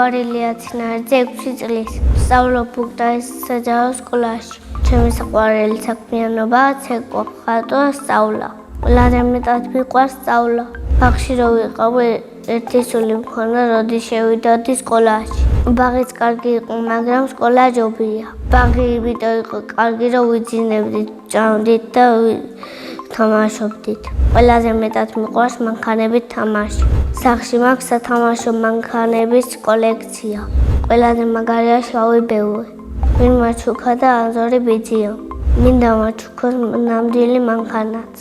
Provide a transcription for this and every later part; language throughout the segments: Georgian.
საყვარელია წინარზე 6 წლის. სწავლობ ბუგდარის საჯარო სკოლაში. ჩემი საყვარელი საქმიანობაა ცეკვა, ხატვა, სწავლა. ყველაზე მეტად მიყვარს სწავლა. ბაღში რო ვიყავი, ერთი სული მქონდა, როდის შევიდოდი სკოლაში. ბაღიც კარგი იყო, მაგრამ სკოლა ჯობია. ბაღი იმიტომ იყო კარგი, რომ ვიძინებდით, ჭამდით და თამაშობდით. ყველაზე მეტად მიყვარს მანქანებით თამაში. სახლში მაქვს სათამაშო მანქანების კოლექცია. ყველაზე მაგარია შავი ბეუე. ვინ მაჩუქა და ანზორი ბიძიო. მინდა მაჩუქოს ნამდვილი მანქანაც.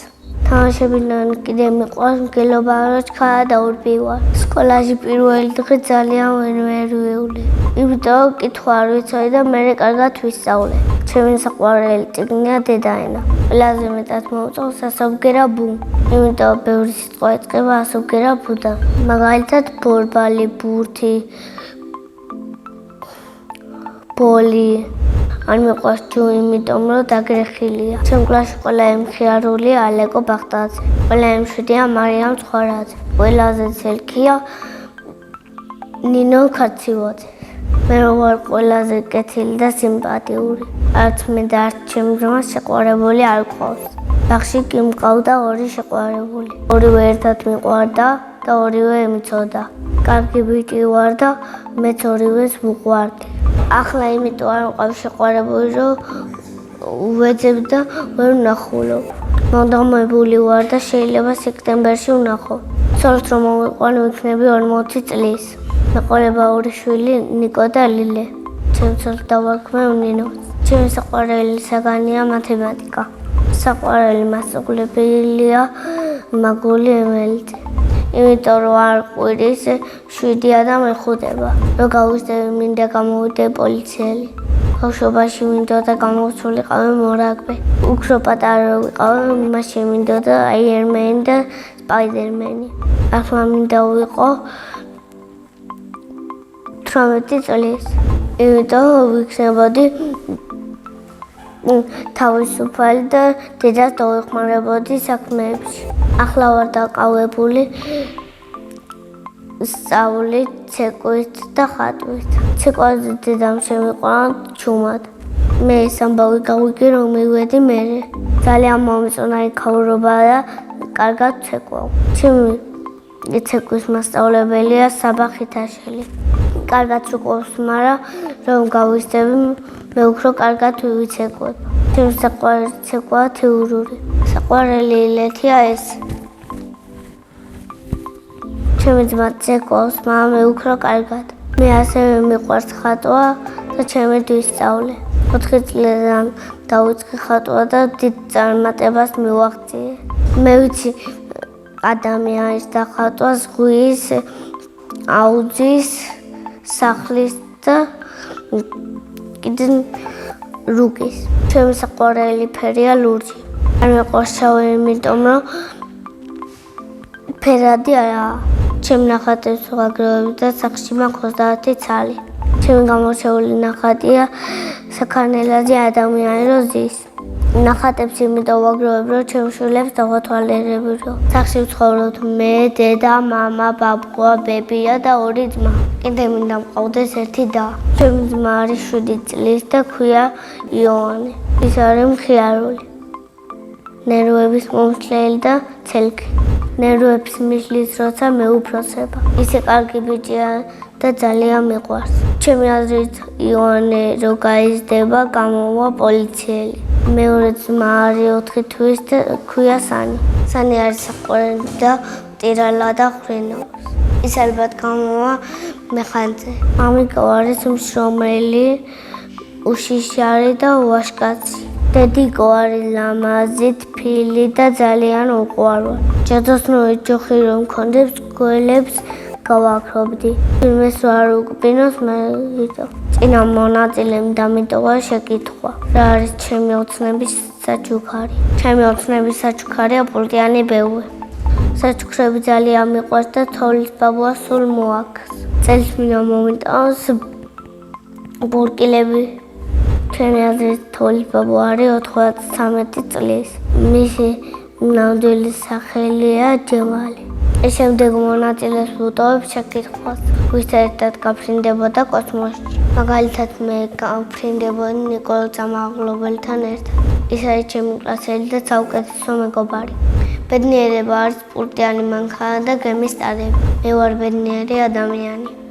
თამაშებიდან კიდე მიყვარს მგელობა რო ჩქარა და ურბივარ. სკოლაში პირველი დღე ძალიან ვერვეული. იმიტომ კითხვა არ ვიცოდი და მერე კარგად ვისწავლე. ჩემი საყვარელი წიგნია დედაენა. ყველაზე მეტად მოუწევს ასობგერა ბუ. იმიტომ ბევრი სიტყვა ეწყება ასობგერა ბუდან. მაგალითად ბორბალი, ბურთი, ბოლი. არ მიყვარს ჯუ, იმიტომ რომ დაგრეხილია. ჩემ კლასში ყველა ემხიარულია ალეკო ბახტაძე. ყველა ემშვიდია მარიამ ცხარაძე. ყველაზე ცელქია ნინო ქარცივაძე. მე ვარ ყველაზე კეთილი და სიმპათიური. არც მე და არც ჩემი ძმა შეყვარებული არ გვყავს. ბაღში კი მყავდა 2 შეყვარებული. ორივე ერთად მიყვარდა და ორივე ემიცოდა. კარგი ბიჭი ვარ და მეც ორივეს ვუყვარდი. ახლა იმიტომ არ მყავს შეყვარებული, რომ ვეძებ და ვერ ვნახულობ. მომდამებული ვარ და შეიძლება სექტემბერში ვნახო. ცოლს რომ მოვიყვანო, ვიქნები 40 წლის. მეყოლება 2 შვილი, ნიკო და ლილე. ჩემ ცოლს დავარქმევ ნინოს. ჩემი საყვარელი საგანია მათემატიკა. საყვარელი მასწავლებელია მაგული ემელძე. იმიტომ რომ არ ყვირის 7 და მეხუთება. რო გავიზრდები მინდა გამოვიდე პოლიციელი. ბავშვობაში მინდოდა გამოვსულიყავი მორაგბე. უფრო პატარა რო ვიყავი, მაშინ მინდოდა აიერმენი და სპაიდერმენი. ახლა მინდა ვიყო 18 წლის. იმიტომ ვიქნებოდი თავისუფალი და დედას დავეხმარებოდი საქმეებში. ახლა ვარ დაკავებული სწავლით, ცეკვით და ხატვით. ცეკვაზე დედამ შემიყვანა ჩუმად. მე ეს ამბავი გავიგე, რომ მივედი მერე. ძალიან მომწონა იქაურობა და კარგად ცეკვავ. ჩემი ცეკვის მასწავლებელია საბა ხითაშელი. კარგად უყურს, მაგრამ რომ გავიზრდები, მე უფრო კარგად ვიცეკვებ. ჩემი საყვარელი ცეკვაა თეორიული. საყვარელი ილეთია ეს. ჩემი ძმა ცეკვავს, მაგრამ მე უფრო კარგად. მე ასევე მიყვარს ხატვა და ჩემი ვისწავლე. 4 წლიდან დავიწყე ხატვა და დიდ წარმატებას მივაღწიე. მე ვიცი ადამიანის და ხატვას, ზღვის, აუზის, სახლის და კიდე რუგის. ჩემი საყვარელი ფერია ლურჯი. არ მიყვარს შავი, იმიტომ რომ ფერადი არაა. ჩემი ნახატების ვაგროვებ და სახლში მაქვს 30 ცალი. ჩემი გამორჩეული ნახატია საქანელაძე ადამიანი რო ზის. ნახატებს იმიტომ ვაგროვებ, რომ ჩემ შვილებს დავათვალიერებიო. სახლში ვცხოვრობთ მე, დედა, მამა, ბაბუა, ბებია და 2 ძმა. კიდე მინდა მყავდეს 1 და. ჩემი ძმა არის 7 წლის და ქვია იოანე. ის არის მხიარული. ნერვების მომსვლელი და ცელქი. ნერვებს მისლის, როცა მეუფროსება. ისე კარგი ბიჭია და ძალიან მიყვარს. ჩემი აზრით იოანე რო გაიზრდება, გამოვა პოლიციელი. მეორე ძმა არის 4 თვის და ქვია სანი. სანი არის საყვარელი და მტირალა და ხრინავს. ის ალბათ გამოვა მეხანძე. მამიკო არის მშრომელი, უშიშარი და ვაშკაცი. დედიკო არის ლამაზი, თბილი და ძალიან უყვარვა. ჯადოსნური ჯოხი რომ მქონდეს, გველებს გავაქრობდი. ფილმეს ვარ უკბინოს მე ვიდო. წინა მონაწილემ დამიტოვა შეკითხვა. რა არის ჩემი ოცნების საჩუქარი? ჩემი ოცნების საჩუქარია პულტიანი ბეუე. საჩუქრები ძალიან მიყვარს და თოვლის ბაბუა სულ მოაქვს. წელს მინდა მომიტანოს ბურკილები. ჩემი აზრით თოვლის ბაბუა არის 93 წლის. მისი ნამდვილი სახელია ჯემალი. შემდეგ მონაწილეებს ვუტოვებ შეკითხვას, ვის ერთად გაფრინდებოდა კოსმოსში. მაგალითად, მე გაფრინდებოდი ნიკოლოზ წამაღლობელთან ერთად. ის არის ჩემი კლასელი და საუკეთესო მეგობარი. ბედნიერება არის სპორტიანი მანქანა და გემის სტარები. მე ვარ ბედნიერი ადამიანი.